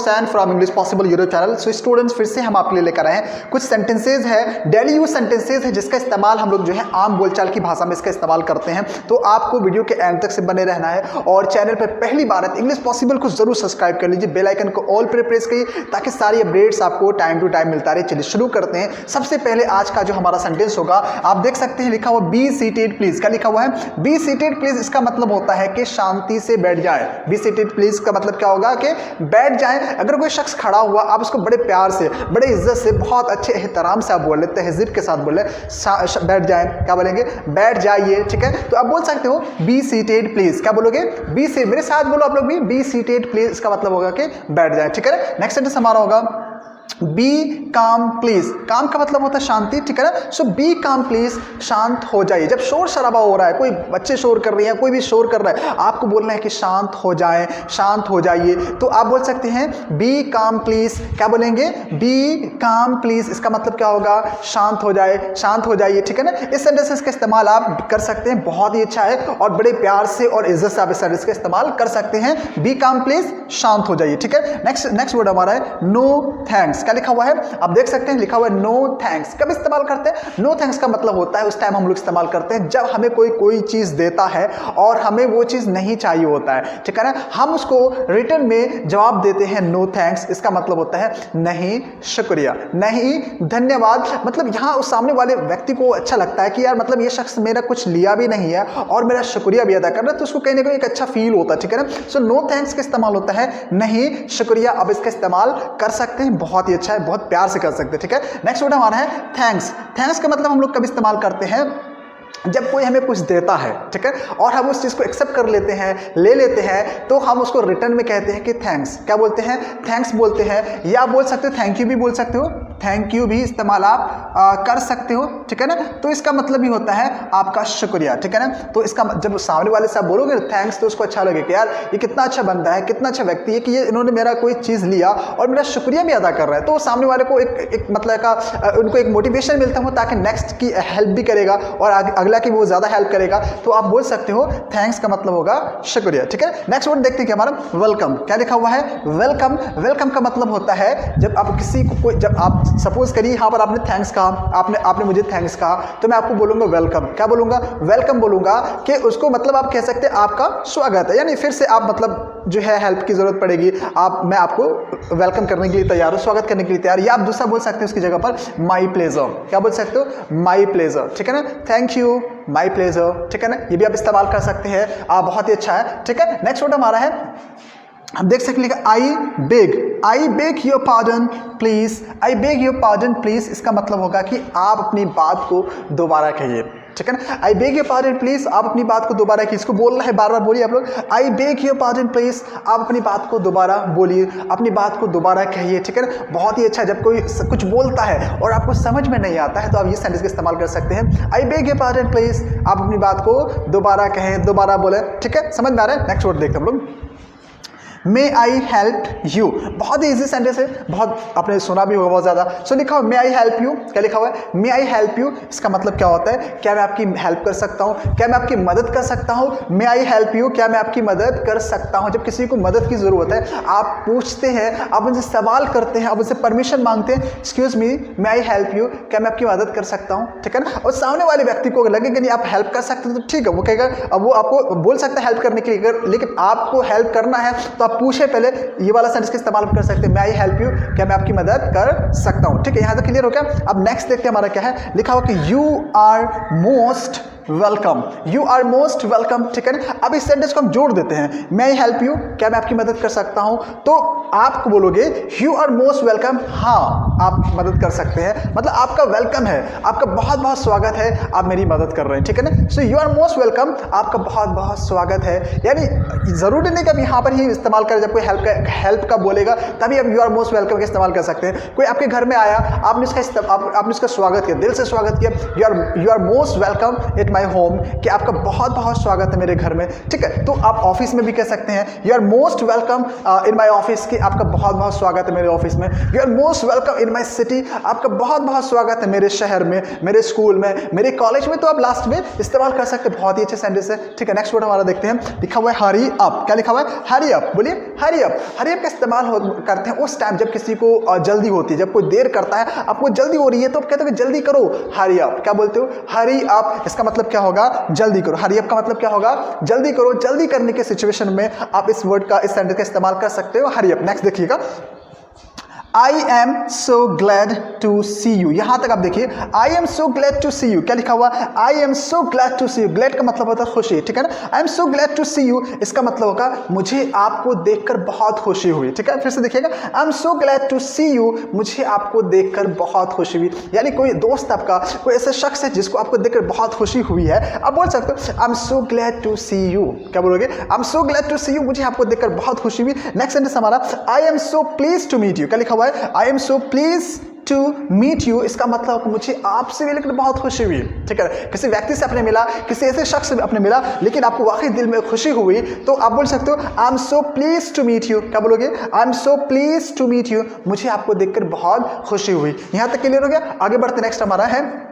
Hussain from English possible YouTube channel. So students, फिर से हम आपके लिए लेकर आए हैं कुछ सेंटेंसेज है, डेली यूज सेंटेंसेज है जिसका इस्तेमाल हम लोग जो है आम बोलचाल की भाषा में इसका इस्तेमाल करते हैं। तो आपको वीडियो के एंड तक से बने रहना है और चैनल पर पहली बार है इंग्लिश पॉसिबल को जरूर सब्सक्राइब कर लीजिए, बेल आइकन को ऑल पर प्रेस करिए ताकि सारी अपडेट्स आपको टाइम टू टाइम मिलता रहे। चलिए शुरू करते हैं। सबसे पहले आज का जो हमारा सेंटेंस होगा, आप देख सकते हैं लिखा हुआ बी सीटेड प्लीज। क्या लिखा हुआ है? Be seated please. इसका मतलब होता है कि शांति से बैठ जाए। बी सीटेड प्लीज का मतलब क्या होगा कि बैठ जाए। अगर कोई शख्स खड़ा हुआ, आप उसको बड़े प्यार से, बड़े इज्जत से, बहुत अच्छे एहतराम से आप बोले, तहजीब के साथ बोले बैठ जाए। क्या बोलेंगे? बैठ जाइए। ठीक है, तो आप बोल सकते हो बी सीटेड प्लीज। क्या बोलोगे? बी से मेरे साथ बोलो आप लोग भी, बी सीटेड प्लीज। इसका मतलब होगा कि बैठ जाए। ठीक है, नेक्स्ट सेंटेंस हमारा होगा बी काम प्लीज। काम का मतलब होता है शांति। ठीक है ना, सो बी काम प्लीज, शांत हो जाइए। जब शोर शराबा हो रहा है, कोई बच्चे शोर कर रही हैं, कोई भी शोर कर रहा है, आपको बोलना है कि शांत हो जाए, शांत हो जाइए। तो आप बोल सकते हैं बी काम प्लीज। क्या बोलेंगे? बी काम प्लीज। इसका मतलब क्या होगा? शांत हो जाए, शांत हो जाइए। ठीक है ना, इस सेंटेंस का इस्तेमाल आप कर सकते हैं, बहुत ही अच्छा है और बड़े प्यार से और इज्जत से आप इस सेंटेंस का इस्तेमाल कर सकते हैं। बी काम प्लीज, शांत हो जाइए। ठीक है, नेक्स्ट वर्ड हमारा है नो थैंक्स। क्या लिखा हुआ है? आप देख सकते हैं लिखा हुआ है नो थैंक्स। कब इस्तेमाल करते हैं? नो थैंक्स का मतलब होता है उस टाइम हम लोग इस्तेमाल करते हैं जब हमें कोई चीज देता है और हमें वो चीज नहीं चाहिए होता है। ठीक है ना, हम उसको रिटर्न में जवाब देते हैं नो थैंक्स। इसका मतलब होता है नहीं शुक्रिया, नहीं धन्यवाद। मतलब यहाँ उस सामने वाले व्यक्ति को अच्छा लगता है कि यार मतलब ये शख्स मेरा कुछ लिया भी नहीं है और मेरा शुक्रिया भी अदा कर रहा है, तो उसको कहीं ना कहीं एक अच्छा फील होता है। ठीक है ना, सो नो थैंक्स का इस्तेमाल होता है नहीं शुक्रिया। अब इसका इस्तेमाल कर सकते हैं, बहुत ही अच्छा है, बहुत प्यार से कर सकते हैं। ठीक है, नेक्स्ट वर्ड हमारा है थैंक्स। थैंक्स का मतलब हम लोग कब इस्तेमाल करते हैं? जब कोई हमें कुछ देता है, ठीक है, और हम उस चीज़ को एक्सेप्ट कर लेते हैं, ले लेते हैं, तो हम उसको रिटर्न में कहते हैं कि थैंक्स। क्या बोलते हैं? थैंक्स बोलते हैं। या आप बोल सकते हो थैंक यू भी बोल सकते हो, थैंक यू भी इस्तेमाल आप कर सकते हो। ठीक है ना, तो इसका मतलब ही होता है आपका शुक्रिया। ठीक है ना, तो इसका जब सामने वाले से आप बोलोगे थैंक्स तो उसको अच्छा लगे कि यार ये कितना अच्छा बंदा है, कितना अच्छा व्यक्ति है कि ये इन्होंने मेरा कोई चीज़ लिया और मेरा शुक्रिया भी अदा कर रहा है। तो सामने वाले को एक मतलब का उनको एक मोटिवेशन मिलता हो ताकि नेक्स्ट की हेल्प भी करेगा और अगला की वो ज़्यादा हेल्प करेगा। तो आप बोल सकते हो थैंक्स का मतलब होगा शुक्रिया। ठीक है, नेक्स्ट वर्ड देखते हैं कि हमारा वेलकम। क्या लिखा हुआ है? वेलकम। वेलकम का मतलब होता है जब आप किसी को कोई, जब आप सपोज करिए यहाँ पर आपने थैंक्स कहा, आपने मुझे थैंक्स कहा, तो मैं आपको बोलूंगा वेलकम। क्या बोलूंगा? वेलकम बोलूंगा कि उसको मतलब आप कह सकते हैं आपका स्वागत है, यानी फिर से आप मतलब जो है हेल्प की जरूरत पड़ेगी, मैं आपको वेलकम करने के लिए तैयार हूँ, स्वागत करने के लिए तैयार। या आप दूसरा बोल सकते हैं उसकी जगह पर माई प्लेजर। क्या बोल सकते हो? My pleasure. ठीक है ना, थैंक यू, माई प्लेजर। ठीक है ना, ये भी आप इस्तेमाल कर सकते हैं, बहुत ही अच्छा है। ठीक है, नेक्स्ट वर्ड हमारा है, हम देख सकते हैं I beg your pardon please. I beg your pardon please. इसका मतलब होगा कि आप अपनी बात को दोबारा कहिए। ठीक है ना, I beg your pardon please, आप अपनी बात को दोबारा कहिए। इसको बोलना है, बार बार बोलिए आप लोग, I beg your pardon please. आप अपनी बात को दोबारा बोलिए, अपनी बात को दोबारा कहिए। ठीक है ना, बहुत ही अच्छा। जब कोई कुछ बोलता है और आपको समझ में नहीं आता है तो आप ये सेंटेंस का इस्तेमाल कर सकते हैं, I beg your pardon please. आप अपनी बात को दोबारा कहें, दोबारा बोले। ठीक है, समझ में आ रहा है? नेक्स्ट वर्ड देखते हैं हम लोग, मे आई हेल्प यू। बहुत ही इजी सेंटेंस है, बहुत आपने सुना भी होगा बहुत ज़्यादा। सो लिखा हुआ मे आई हेल्प यू। क्या लिखा हुआ है? मे आई हेल्प यू। इसका मतलब क्या होता है? क्या मैं आपकी हेल्प कर सकता हूँ? क्या मैं आपकी मदद कर सकता हूँ? मे आई हेल्प यू, क्या मैं आपकी मदद कर सकता हूँ? जब किसी को मदद की ज़रूरत है, आप पूछते हैं, आप उनसे सवाल करते हैं, आप उनसे परमिशन मांगते हैं, excuse me, may I help you, क्या मैं आपकी मदद कर सकता हूँ? ठीक है ना, और सामने वाले व्यक्ति को लगे कि नहीं आप हेल्प कर सकते हैं तो ठीक है, वो कहेगा, अब वो आपको बोल सकता है हेल्प करने के लिए, लेकिन आपको हेल्प करना है तो आप पूछे पहले, ये वाला सेंटेंस का इस्तेमाल कर सकते हैं, मैं आई हेल्प यू, क्या मैं आपकी मदद कर सकता हूं। ठीक है, यहां तक क्लियर हो गया? अब नेक्स्ट देखते हैं हमारा क्या है, लिखा हुआ कि you are most welcome. You are most welcome. ठीक है ना, अब इस सेंटेंस को हम जोड़ देते हैं, मैं आई हेल्प यू, क्या मैं आपकी मदद कर सकता हूं, तो आप बोलोगे यू आर मोस्ट वेलकम, हाँ आप मदद कर सकते हैं, मतलब आपका वेलकम है, आपका बहुत बहुत स्वागत है, आप मेरी मदद कर रहे हैं। ठीक है ना, so you are most welcome, आपका बहुत बहुत स्वागत है। यानी जरूरी नहीं कि आप यहाँ पर ही इस्तेमाल करें, जब कोई हेल्प का बोलेगा तभी आप यू आर मोस्ट वेलकम का इस्तेमाल कर सकते हैं। कोई आपके घर में आया, आपने उसका स्वागत किया, दिल से स्वागत किया, you are most welcome, it my home, कि आपका बहुत बहुत स्वागत है मेरे घर में, ठीक है। तो आप ऑफिस में भी कह सकते हैं you are most welcome in my office, कि आपका बहुत बहुत स्वागत है मेरे ऑफिस में। You are most welcome in my city, आपका बहुत बहुत स्वागत है मेरे शहर में, मेरे स्कूल में, मेरे कॉलेज में। तो आप लास्ट में इस्तेमाल कर सकते हैं, बहुत ही अच्छे सेंटेंस है, ठीक है। नेक्स्ट वर्ड हमारा देखते हैं, लिखा हुआ है हरी अप। क्या लिखा हुआ है? Hurry up. बोलिए हरी अप। हरी अप का इस्तेमाल करते हैं उस टाइम जब किसी को जल्दी होती है, जब कोई देर करता है, आपको जल्दी हो रही है तो आप कहते हो कि जल्दी करो, हरी अप। क्या बोलते हो? Hurry up. इसका मतलब क्या होगा? जल्दी करो। हरी अप का मतलब क्या होगा? जल्दी करो। जल्दी करने के सिचुएशन में आप इस वर्ड का, इस सेंटेंस का इस्तेमाल कर सकते हो, हरी अप। नेक्स्ट देखिएगा, I am so glad to see you। यहां तक आप देखिए, I am so glad to see you। क्या लिखा हुआ? I am so glad to see you। glad का मतलब होता है खुशी, ठीक है ना। I am so glad to see you, इसका मतलब होगा मुझे आपको देखकर बहुत खुशी हुई, ठीक है। फिर से देखिएगा, I am so glad to see you, मुझे आपको देखकर बहुत खुशी हुई। यानी कोई दोस्त आपका, कोई ऐसा शख्स है जिसको आपको देखकर बहुत खुशी हुई है, आप बोल सकते हो I am so glad to see you। क्या बोलोगे? I am so glad to see you, मुझे आपको देखकर बहुत खुशी हुई। नेक्स्ट सेंटेंस हमारा, I am so pleased to meet you। क्या लिखा हुआ? I am so please to meet you, इसका मतलब मुझे आपसे मिलकर बहुत खुशी हुई, ठीक है। किसी व्यक्ति से आपने मिला, किसी ऐसे शख्स से आपने मिला, लेकिन आपको वाकई दिल में खुशी हुई, तो आप बोल सकते हो I am so please to meet you. क्या बोलोगे? I am so please to meet you, मुझे आपको देखकर बहुत खुशी हुई। यहां तक क्लियर हो गया? आगे बढ़ते, नेक्स्ट हमारा है,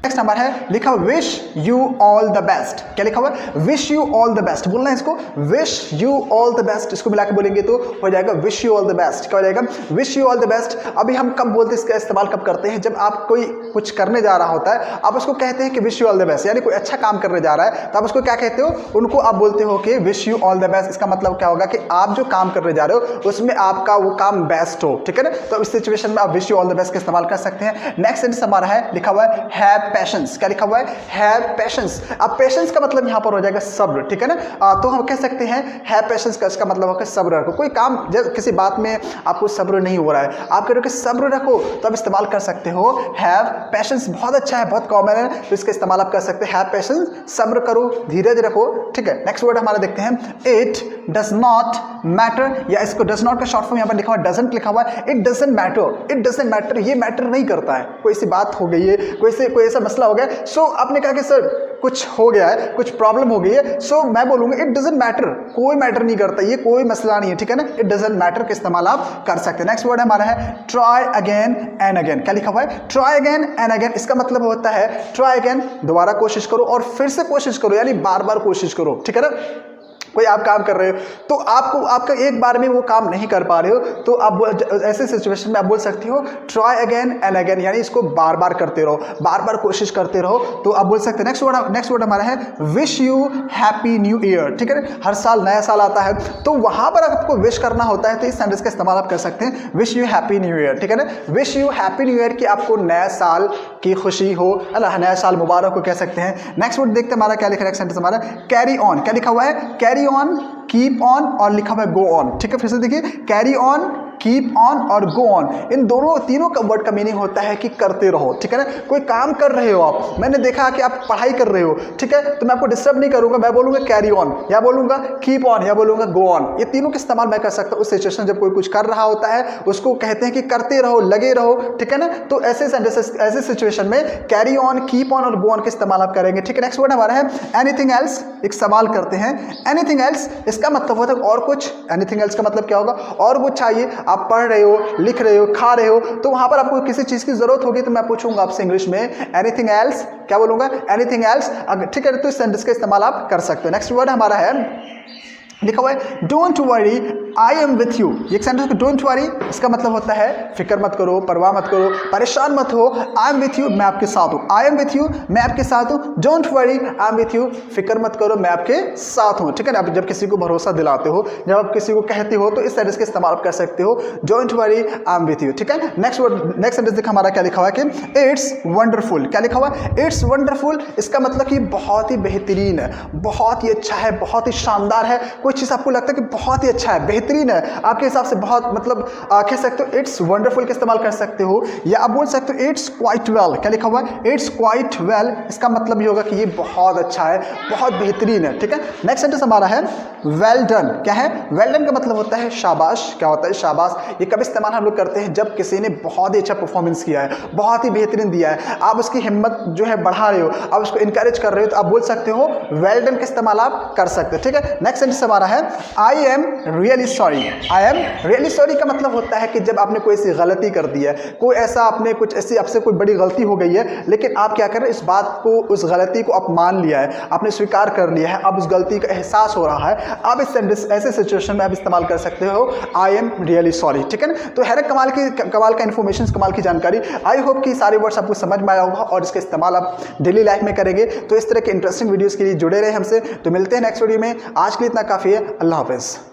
नेक्स्ट नंबर है लिखा हुआ wish you all the best. क्या लिखा हुआ? Wish you all the best. बोलना है इसको, wish you all the best. इसको मिला के बोलेंगे तो हो जाएगा wish you all the best. क्या हो जाएगा? Wish you all the best. अभी हम कब बोलते हैं, इसका इस्तेमाल कब करते हैं? जब आप कोई कुछ करने जा रहा होता है, आप उसको कहते हैं कि wish you all the best, यानी कोई अच्छा काम करने जा रहा है तो आप उसको क्या कहते हो? उनको आप बोलते हो कि wish you all the best. इसका मतलब क्या होगा कि आप जो काम करने जा रहे हो उसमें आपका वो काम बेस्ट हो, ठीक है ना। तो इस सिचुएशन में आप wish you all the best का इस्तेमाल कर सकते हैं। नेक्स्ट सेंटेंस हमारा है, लिखा हुआ है हैव पेशेंस। क्या लिखा हुआ है? Have patience. अब पेशेंस का मतलब यहां पर हो जाएगा सब्र, ठीक है ना। तो हम कह सकते हैं हैव पेशेंस का इसका मतलब होगा सब्र रखो। कोई काम, जब किसी बात में आपको सब्र नहीं हो रहा है, आप कह रहे हो कि सब्र रखो, तो आप इस्तेमाल कर सकते हो हैव पेशेंस। बहुत अच्छा है, बहुत कॉमन है, तो इसका इस्तेमाल आप कर सकते हैं हैव पेशेंस, सब्र करो, धीरज रखो, ठीक है। नेक्स्ट वर्ड हमारा देखते हैं, इट डज नॉट मैटर, या इसको डज नॉट का शॉर्ट फॉर्म यहां पर लिखा हुआ, डजंट लिखा हुआ है। It doesn't matter, it doesn't matter, ये मैटर नहीं करता है। कोई सी बात हो गई है, कोई ऐसा मसला हो गया, सो आपने कहा कि सर कुछ हो गया है, कुछ प्रॉब्लम हो गई है, सो मैं बोलूंगा इट डजंट मैटर, कोई मैटर नहीं करता, ये कोई मसला नहीं है, ठीक है ना। इट डजंट मैटर का इस्तेमाल आप कर सकते हैं। नेक्स्ट वर्ड हमारा है ट्राई अगेन एंड अगेन। क्या लिखा हुआ है? Try again and again. इसका मतलब होता है ट्राई अगेन, दोबारा कोशिश करो और फिर से कोशिश करो, यानी बार बार कोशिश करो, ठीक है ना। कोई आप काम कर रहे हो तो आपका एक बार में वो काम नहीं कर पा रहे हो, तो आप ऐसे सिचुएशन में आप बोल सकते हो ट्राई अगेन एंड अगेन, यानी इसको बार बार करते रहो, बार बार कोशिश करते रहो, तो आप बोल सकते हैं। नेक्स्ट वर्ड हमारा है wish you happy new year, ठीक है। हर साल नया साल आता है, तो वहां पर आपको विश करना होता है, तो इस सेंटेंस का इस्तेमाल आप कर सकते हैं, wish you happy new year, ठीक है ना। Wish you happy new year, कि आपको नया साल की खुशी हो, अल्लाह नया साल मुबारक को कह सकते हैं। नेक्स्ट वर्ड देखते हैं हमारा क्या लिखा है, नेक्स्ट सेंटेंस हमारा कैरी ऑन। क्या लिखा हुआ है? कैरी ऑन, कीप ऑन, और लिखा हुआ है गो ऑन, ठीक है। फिर से देखिए, कैरी ऑन, कीप ऑन और गो ऑन, इन तीनों का वर्ड का मीनिंग होता है कि करते रहो, ठीक है ना। कोई काम कर रहे हो आप, मैंने देखा कि आप पढ़ाई कर रहे हो, ठीक है, तो मैं आपको डिस्टर्ब नहीं करूंगा, मैं बोलूंगा कैरी ऑन, या बोलूंगा कीप ऑन, या बोलूंगा गो ऑन। ये तीनों का इस्तेमाल मैं कर सकता हूँ उस सिचुएशन जब कोई कुछ कर रहा होता है, उसको कहते हैं कि करते रहो, लगे रहो, ठीक है ना। तो ऐसे सेंटेंसेस, ऐसे सिचुएशन में कैरी ऑन, कीप ऑन और गो ऑन का इस्तेमाल आप करेंगे, ठीक है। नेक्स्ट वर्ड हमारा है एनीथिंग एल्स। एक सवाल करते हैं, एनीथिंग एल्स, इसका मतलब होता है और कुछ। एनीथिंग एल्स का मतलब क्या होगा? और कुछ चाहिए, आप पढ़ रहे हो, लिख रहे हो, खा रहे हो, तो वहां पर आपको किसी चीज की जरूरत होगी, तो मैं पूछूंगा आपसे इंग्लिश में एनीथिंग एल्स। क्या बोलूंगा? एनीथिंग एल्स, ठीक है। तो इस सेंटेंस का इस्तेमाल आप कर सकते हो। नेक्स्ट वर्ड हमारा है, लिखा हुआ है don't worry I am with you. ये सेंटेंस डोंट वरी, इसका मतलब होता है फिक्र मत करो, परवाह मत करो, परेशान मत हो। आई एम विथ यू, मैं आपके साथ हूँ। आई एम विथ यू, मैं आपके साथ हूँ। Don't worry I am with you, फिक्र मत करो, मैं आपके साथ हूँ, ठीक है ना। आप जब किसी को भरोसा दिलाते हो, जब आप किसी को कहते हो, तो इस सेंटेंस का इस्तेमाल कर सकते हो, don't worry I am with you, ठीक है। नेक्स्ट सेंटेंस देखा हमारा क्या लिखा हुआ है कि इट्स वंडरफुल। क्या लिखा हुआ है? इट्स वंडरफुल, इसका मतलब कि बहुत ही बेहतरीन है, बहुत ही अच्छा है, बहुत ही शानदार है। कोई चीज़ आपको लगता है कि बहुत ही अच्छा है, बेहतरीन है, आपके हिसाब से बहुत मतलब कह सकते हो इट्स वंडरफुल का इस्तेमाल कर सकते हो, या आप बोल सकते हो इट्स क्वाइट वेल। क्या लिखा हुआ है? इट्स क्वाइट वेल, इसका मतलब ये होगा कि ये बहुत अच्छा है, बहुत बेहतरीन है। ठीक है, नेक्स्ट सेंटेंस हमारा है वेल डन। क्या है? वेल डन का मतलब होता है शाबाश। क्या होता है? शाबाश। ये कब इस्तेमाल हम लोग करते हैं? जब किसी ने बहुत ही अच्छा परफॉर्मेंस किया है, बहुत ही बेहतरीन दिया है, आप उसकी हिम्मत जो है बढ़ा रहे हो, आप उसको इनकरेज कर रहे हो, तो आप बोल सकते हो वेल डन का इस्तेमाल आप कर सकते हो। ठीक है, नेक्स्ट सेंटेंस हमारा है I am really sorry. I am really sorry का मतलब होता है कि जब आपने कोई ऐसी गलती कर दी है, कोई ऐसा आपने कुछ ऐसी आपसे कोई बड़ी गलती हो गई है, लेकिन आप क्या कर रहे हैं? इस बात को, उस गलती को आप मान लिया है, आपने स्वीकार कर लिया है, अब उस गलती का एहसास हो रहा है, आप इस सेंटेंस ऐसे सिचुएशन में आप इस्तेमाल कर सकते हो आई एम रियली सॉरी। ठीक है ना, तो है कमाल का इन्फॉर्मेशन, कमाल की जानकारी। आई होप कि सारे वर्ड्स आपको समझ में आया होगा और इसका इस्तेमाल आप डेली लाइफ में करेंगे। तो इस तरह के इंटरेस्टिंग वीडियोस के लिए जुड़े रहे हमसे। तो मिलते हैं नेक्स्ट वीडियो में, आज के लिए इतना काफ़ी है। अल्लाह हाफिज़।